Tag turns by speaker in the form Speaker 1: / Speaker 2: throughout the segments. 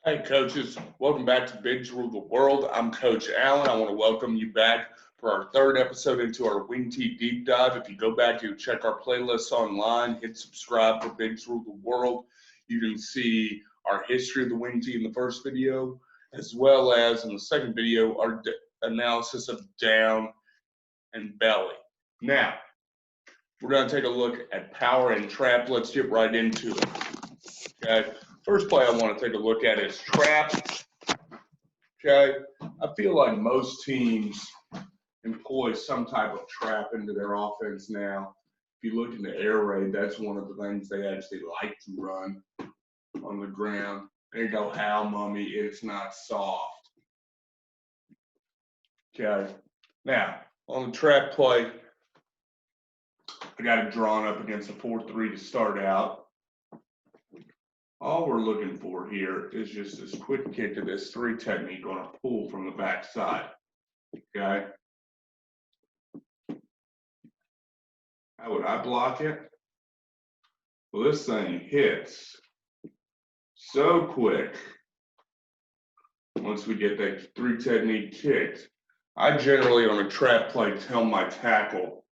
Speaker 1: Hey, coaches. Welcome back to Bigs Rule the World. I'm Coach Allen. I want to welcome you back for our third episode into our Wing T Deep Dive. If you go back and check our playlists online, hit subscribe for Bigs Rule the World. You can see our history of the Wing T in the first video, as well as in the second video, our analysis of down and belly. Now, we're going to take a look at power and trap. Let's get right into it. Okay. First play I want to take a look at is trap. Okay. I feel like most teams employ some type of trap into their offense now. If you look in the air raid, that's one of the things they actually like to run on the ground. There you go, Hal Mummy. It's not soft. Okay. Now, on the trap play, I got it drawn up against a 4-3 to start out. All we're looking for here is just this quick kick to this 3 technique on a pull from the backside. Okay. How would I block it? Well, this thing hits so quick once we get that 3 technique kicked. I generally, on a trap play, tell my tackle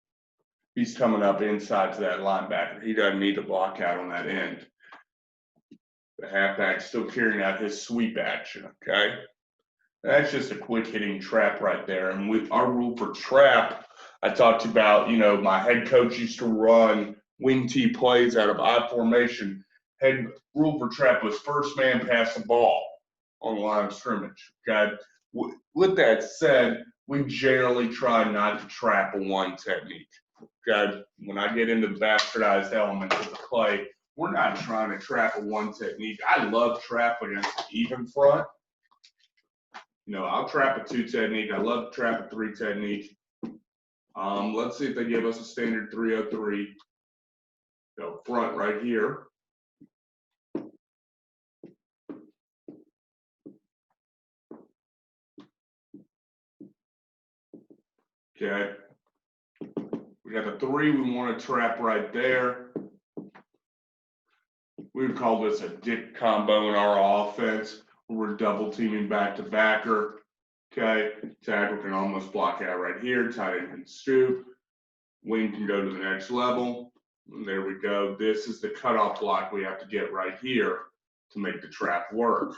Speaker 1: he's coming up inside to that linebacker. He doesn't need to block out on that end. The halfback's still carrying out his sweep action, okay? That's just a quick hitting trap right there. And with our rule for trap, I talked about, my head coach used to run wing T plays out of I formation. Head rule for trap was first man pass the ball on the line of scrimmage, okay? With that said, we generally try not to trap a 1 technique, okay? When I get into the bastardized elements of the play, we're not trying to trap a 1 technique. I love trap against the even front. I'll trap a 2 technique. I love to trap a 3 technique. Let's see if they give us a standard 303. Go front right here. Okay. We got the 3 we want to trap right there. We would call this a dick combo in our offense. We're double teaming back to backer. Okay. Tackle can almost block out right here. Tight end can stoop. Wing can go to the next level. And there we go. This is the cutoff block we have to get right here to make the trap work.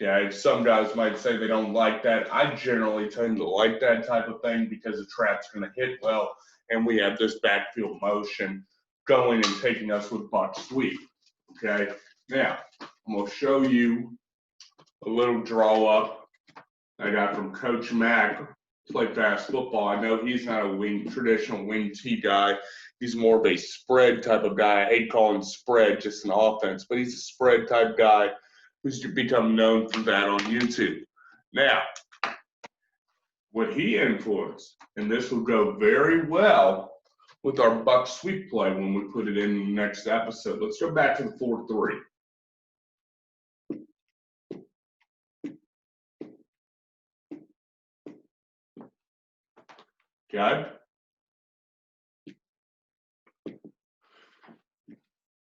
Speaker 1: Okay. Some guys might say they don't like that. I generally tend to like that type of thing because the trap's going to hit well. And we have this backfield motion going and taking us with buck sweep. Okay, now I'm going to show you a little draw up I got from Coach Mack. Play fast football. I know he's not a traditional wing T guy. He's more of a spread type of guy. I hate calling spread just an offense, but he's a spread type guy who's become known for that on YouTube. Now, what he influenced, and this will go very well with our buck sweep play when we put it in the next episode. Let's go back to the 4-3. Okay.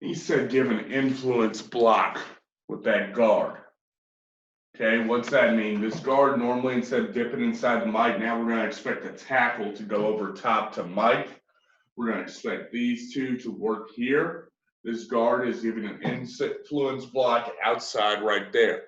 Speaker 1: He said give an influence block with that guard. Okay, what's that mean? This guard normally, instead of dipping inside the Mike, now we're going to expect the tackle to go over top to Mike. We're going to expect these 2 to work here. This guard is giving an influence block outside right there.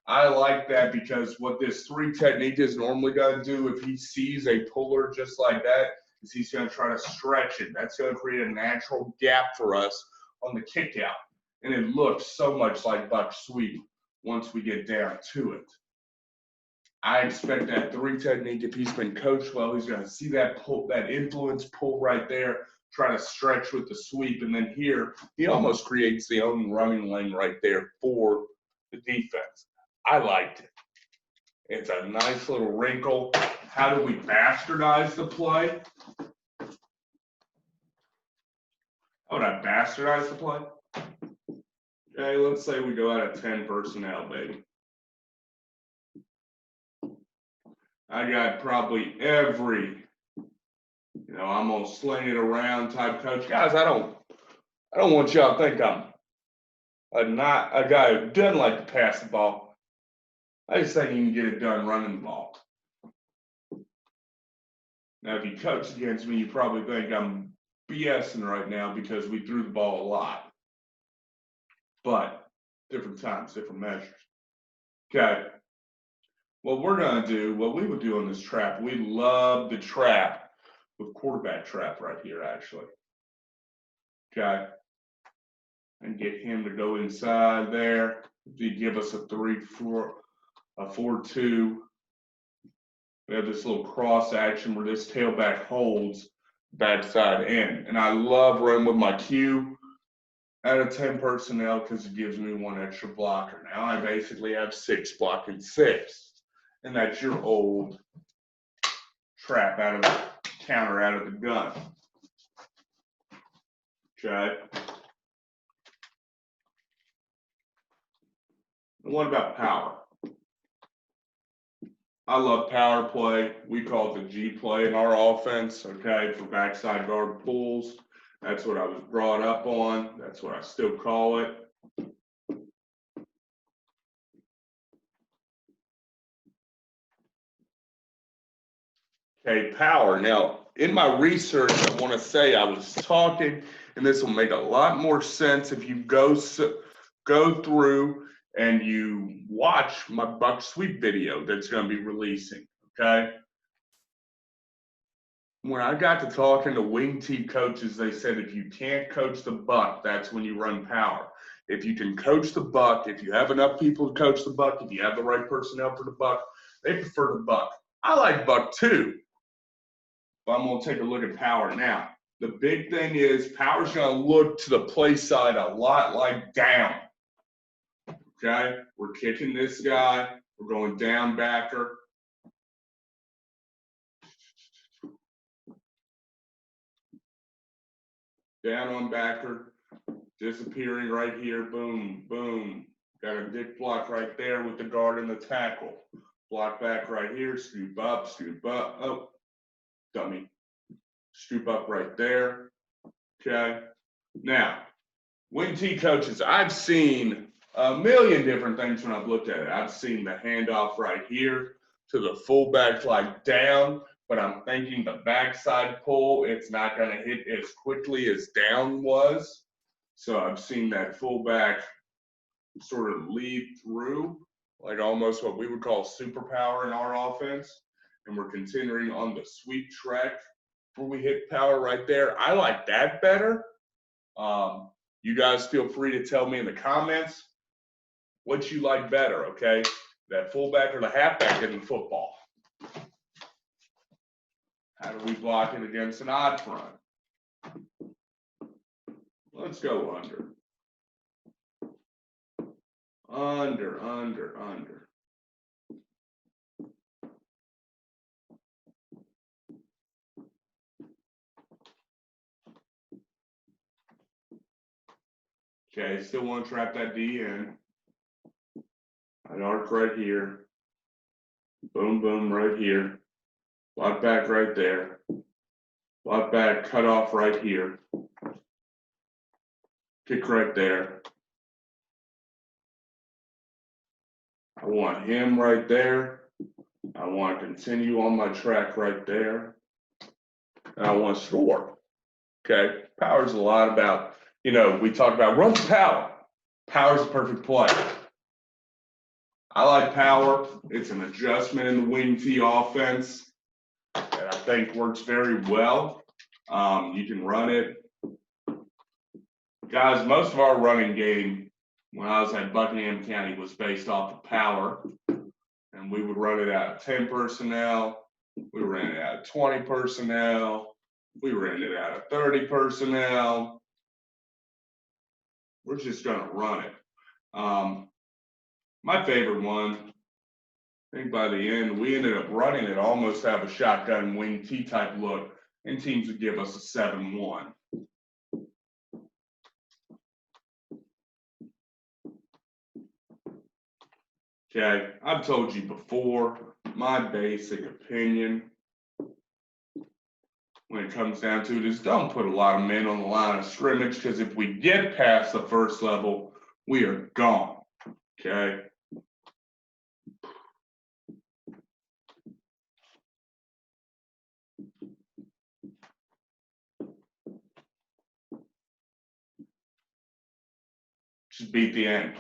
Speaker 1: I like that because what this 3 technique is normally going to do if he sees a puller just like that is he's going to try to stretch it. That's going to create a natural gap for us on the kick out. And it looks so much like buck sweep once we get down to it. I expect that 3 technique, if he's been coached well, he's going to see that pull, that influence pull right there, try to stretch with the sweep. And then here, he almost creates the own running lane right there for the defense. I liked it. It's a nice little wrinkle. How do we bastardize the play? How would I bastardize the play? Okay, let's say we go out of 10 personnel, baby. I got probably every, I'm gonna sling it around type coach. Guys, I don't want y'all to think I'm not a guy who doesn't like to pass the ball. I just think he can get it done running the ball. Now, if you coach against me, you probably think I'm BSing right now because we threw the ball a lot. But different times, different measures. Okay. What we're going to do, what we would do on this trap, we love the trap with quarterback trap right here, actually. Okay. And get him to go inside there. To give us a 3-4, a 4-2. We have this little cross action where this tailback holds backside in. And I love running with my Q out of 10 personnel because it gives me one extra blocker. Now I basically have 6 blocking 6. And that's your old trap out of the counter out of the gun. Okay. And what about power? I love power play. We call it the G play in our offense, okay, for backside guard pulls. That's what I was brought up on. That's what I still call it. Okay, power. Now, in my research, I want to say I was talking, and this will make a lot more sense if you go through and you watch my buck sweep video that's going to be releasing, okay? When I got to talking to wing team coaches, they said if you can't coach the buck, that's when you run power. If you can coach the buck, if you have enough people to coach the buck, if you have the right personnel for the buck, they prefer the buck. I like buck too, but I'm going to take a look at power now. The big thing is power's going to look to the play side a lot like down. Okay, we're kicking this guy. We're going down backer. Down on backer. Disappearing right here. Boom, boom. Got a dick block right there with the guard and the tackle. Block back right here. Scoop up, scoop up. Oh, dummy. Scoop up right there. Okay. Now, wing T coaches, I've seen a million different things when I've looked at it. I've seen the handoff right here to the fullback like down, but I'm thinking the backside pull, it's not going to hit as quickly as down was. So I've seen that fullback sort of lead through, like almost what we would call superpower in our offense. And we're continuing on the sweep track where we hit power right there. I like that better. You guys feel free to tell me in the comments what you like better, okay? That fullback or the halfback in the football. How do we block it against an odd front? Let's go under. Under, under, under. Okay, still want to trap that D in. An arc right here. Boom, boom, right here. Block back right there. Block back, cut off right here. Kick right there. I want him right there. I want to continue on my track right there. And I want to score. Okay, power's a lot about, you know, we talk about run to power. Power's a perfect play. I like power. It's an adjustment in the wing T offense that I think works very well. You can run it. Guys, most of our running game when I was at Buckingham County was based off of power. And we would run it out of 10 personnel. We ran it out of 20 personnel. We ran it out of 30 personnel. We're just going to run it. My favorite one, I think by the end, we ended up running it almost have a shotgun wing T type look, and teams would give us a 7-1. Okay, I've told you before, my basic opinion when it comes down to it is don't put a lot of men on the line of scrimmage, because if we get past the first level, we are gone, okay? Just beat the end.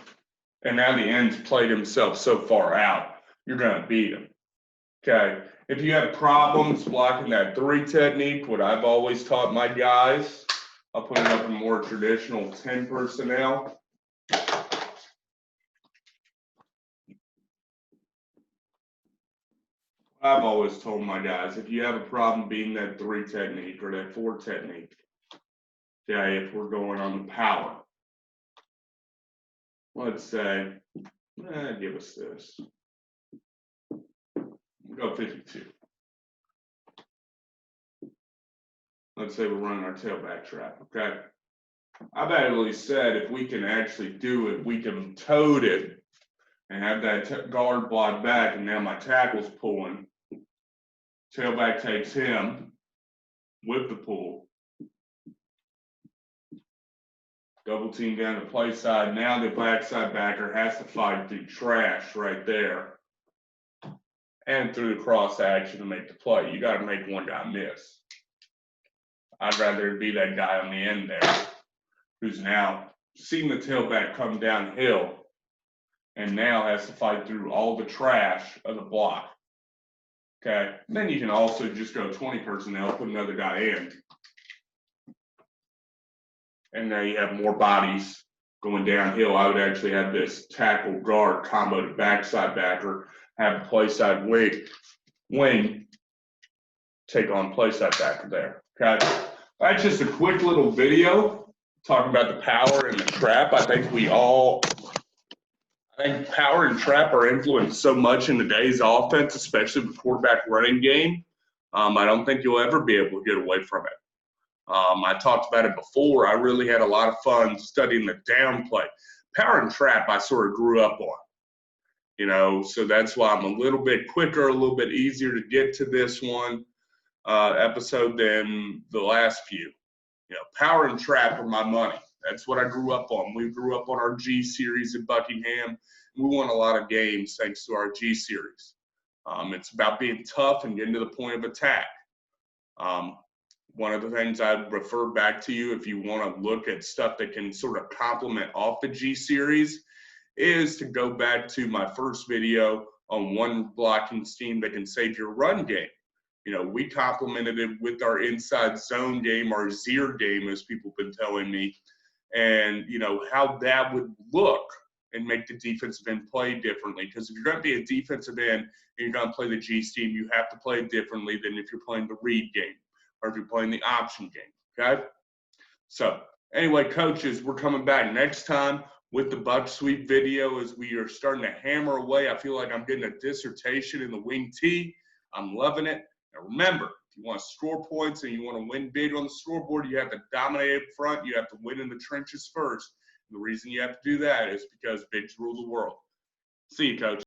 Speaker 1: And now the end's played himself so far out, you're going to beat him. Okay. If you have problems blocking that 3 technique, what I've always taught my guys, I'll put it up in more traditional 10 personnel. I've always told my guys, if you have a problem beating that 3 technique or that 4 technique, okay, if we're going on the power, let's say, give us this. We'll go 52. Let's say we're running our tailback trap, okay? I've actually said if we can actually do it, we can tote it and have that guard block back, and now my tackle's pulling. Tailback takes him with the pull. Double team down the play side. Now the backside backer has to fight through trash right there and through the cross action to make the play. You got to make one guy miss. I'd rather be that guy on the end there who's now seen the tailback come downhill and now has to fight through all the trash of the block. Okay, then you can also just go 20 personnel, put another guy in. And now you have more bodies going downhill. I would actually have this tackle guard combo to backside backer, have a play side wing take on play side backer there. Okay, that's just a quick little video talking about the power and the trap. I think power and trap are influenced so much in today's offense, especially with quarterback running game. I don't think you'll ever be able to get away from it. I talked about it before. I really had a lot of fun studying the down play. Power and trap I sort of grew up on, so that's why I'm a little bit quicker, a little bit easier to get to this one episode than the last few. Power and trap are my money. That's what I grew up on. We grew up on our G series in Buckingham. We won a lot of games thanks to our G series. It's about being tough and getting to the point of attack. One of the things I'd refer back to you if you want to look at stuff that can sort of complement off the G series is to go back to my first video on one blocking scheme that can save your run game. We complemented it with our inside zone game, our ZEER game, as people have been telling me, and how that would look and make the defensive end play differently. Because if you're going to be a defensive end and you're going to play the G scheme, you have to play it differently than if you're playing the read game or if you're playing the option game, okay? So anyway, coaches, we're coming back next time with the Buck Sweep video as we are starting to hammer away. I feel like I'm getting a dissertation in the wing T. I'm loving it. Now remember, if you want to score points and you want to win big on the scoreboard, you have to dominate up front. You have to win in the trenches first. And the reason you have to do that is because bigs rule the world. See you, coach.